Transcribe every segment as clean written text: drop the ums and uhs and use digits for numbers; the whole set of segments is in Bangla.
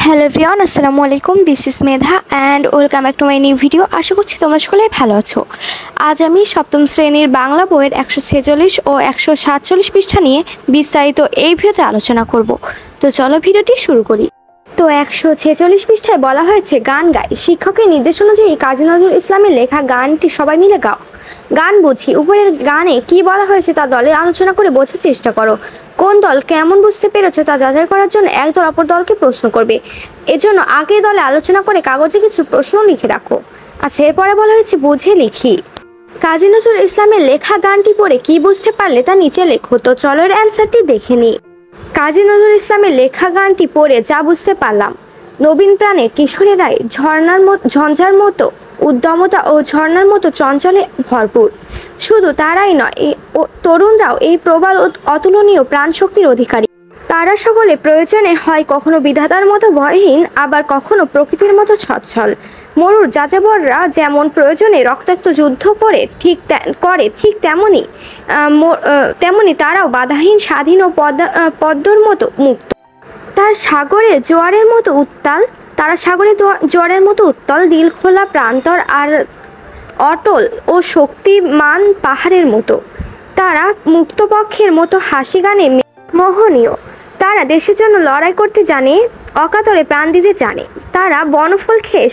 হ্যালো এভরিওয়ান, আসসালামু আলাইকুম। This is Medha and welcome back to my new video. আশা করছি তোমরা সকলেই ভালো আছো। আজ আমি সপ্তম শ্রেণীর বাংলা বইয়ের 146 ও 147 পৃষ্ঠা নিয়ে বিস্তারিত এই ভিডিওতে আলোচনা করব। তো চলো ভিডিওটি শুরু করি। তো 146 পৃষ্ঠায় বলা হয়েছে গান গাই। শিক্ষকের নির্দেশ অনুযায়ী কাজী নজরুল ইসলামের লেখা গানটি সবাই মিলে গাও। গান বুঝি। উপরের গানে কি বলা হয়েছে তা দলে আলোচনা করে বোঝার চেষ্টা করো। কোন দল কেমন বুঝতে পেরেছে তা যাচাই করার জন্য এক দল অপর দলকে প্রশ্ন করবে। এজন্য আগে দলে আলোচনা করে কাগজে কিছু প্রশ্ন লিখে রাখো। আচ্ছা, এরপরে বলা হয়েছে বুঝে লিখি। কাজী নজরুল ইসলামের লেখা গানটি পড়ে কি বুঝতে পারলে তা নিচে লেখো। তো চলো এর অ্যান্সারটি দেখে নিই। কাজী নজরুল ইসলামের লেখা গানটি পড়ে যা বুঝতে পারলাম, নবীন প্রাণে কিশোরেরাই ঝঞ্ঝার মতো উদ্যমতা ও ঝর্ণার মতো চঞ্চলে ভরপুর। শুধু তারাই নয়, তরুণরাও এই প্রবল অতুলনীয় প্রাণশক্তির অধিকারী। তারা সকলে প্রয়োজনে হয় কখনো বিধাতার মতো ভয়হীন, আবার কখনো প্রকৃতির মতো সচ্ছল। মরুর যাযাবররা যেমন প্রয়োজনে রক্তাক্ত যুদ্ধ করে ঠিক তেমনি তারাও বাধাহীন, স্বাধীন ও পদ্মর মতো মুক্ত। তারা সাগরের জোয়ারের মতো উত্তল, দিল খোলা, প্রান্তর আর অটল ও শক্তিমান পাহাড়ের মতো। তারা মুক্তপক্ষের মতো হাসি গানে মোহনীয়। তারা দেশের জন্য লড়াই করতে জানে, অকাতরে প্রাণ দিতে জানে। তারা বনফল খেয়ে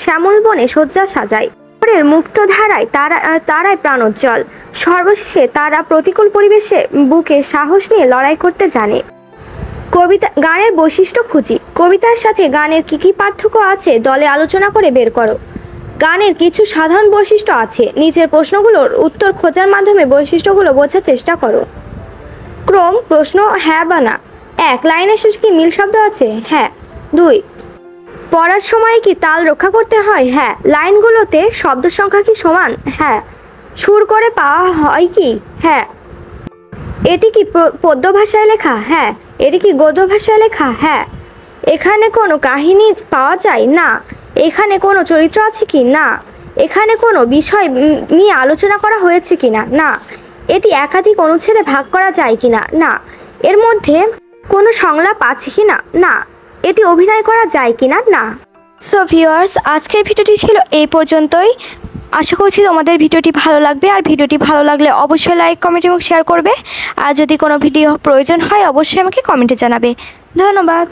শ্যামল বনে শয্যা সাজায়। মুক্ত ধারায় তারাই প্রাণোজ্জ্বল। সর্বশেষে তারা প্রতিকূল পরিবেশে বুকে সাহস নিয়ে লড়াই করতে জানে। গানের বৈশিষ্ট্য খুঁজি। কবিতার সাথে গানের কি পার্থক্য আছে দলে আলোচনা করে বের করো। গানের কিছু সাধারণ বৈশিষ্ট্য আছে, নিচের প্রশ্নগুলোর উত্তর খোঁজার মাধ্যমে বৈশিষ্ট্যগুলো বোঝার চেষ্টা করো। ক্রম। প্রশ্ন হ্যাঁ বা না। 1. লাইনের শেষে কি মিল শব্দ আছে? হ্যাঁ। 2. পড়ার সময় কি তাল রক্ষা করতে হয়? হ্যাঁ। লাইনগুলোতে শব্দ সংখ্যা কি সমান? হ্যাঁ। সুর করে পাওয়া হয় কি? হ্যাঁ। এটি কি পদ্য ভাষায় লেখা? হ্যাঁ। এটি কি গদ্য ভাষায় লেখা? হ্যাঁ। এখানে কোনো কাহিনী পাওয়া যায়? না। এখানে কোনো চরিত্র আছে কি? না। এখানে কোনো বিষয় নিয়ে আলোচনা করা হয়েছে কিনা? না। এটি একাধিক অনুচ্ছেদে ভাগ করা যায় কিনা? না। এর মধ্যে কোনো সংলাপ আছে কিনা? না। এটি অভিনয় করা যায় কিনা? না। সো ভিউয়ার্স, আজকের ভিডিওটি ছিল এই পর্যন্তই। আশা করছি তোমাদের ভিডিওটি ভালো লাগবে। আর ভিডিওটি ভালো লাগলে অবশ্যই লাইক, কমেন্ট এবং শেয়ার করবে। আর যদি কোনো ভিডিও প্রয়োজন হয় অবশ্যই আমাকে কমেন্টে জানাবে। ধন্যবাদ।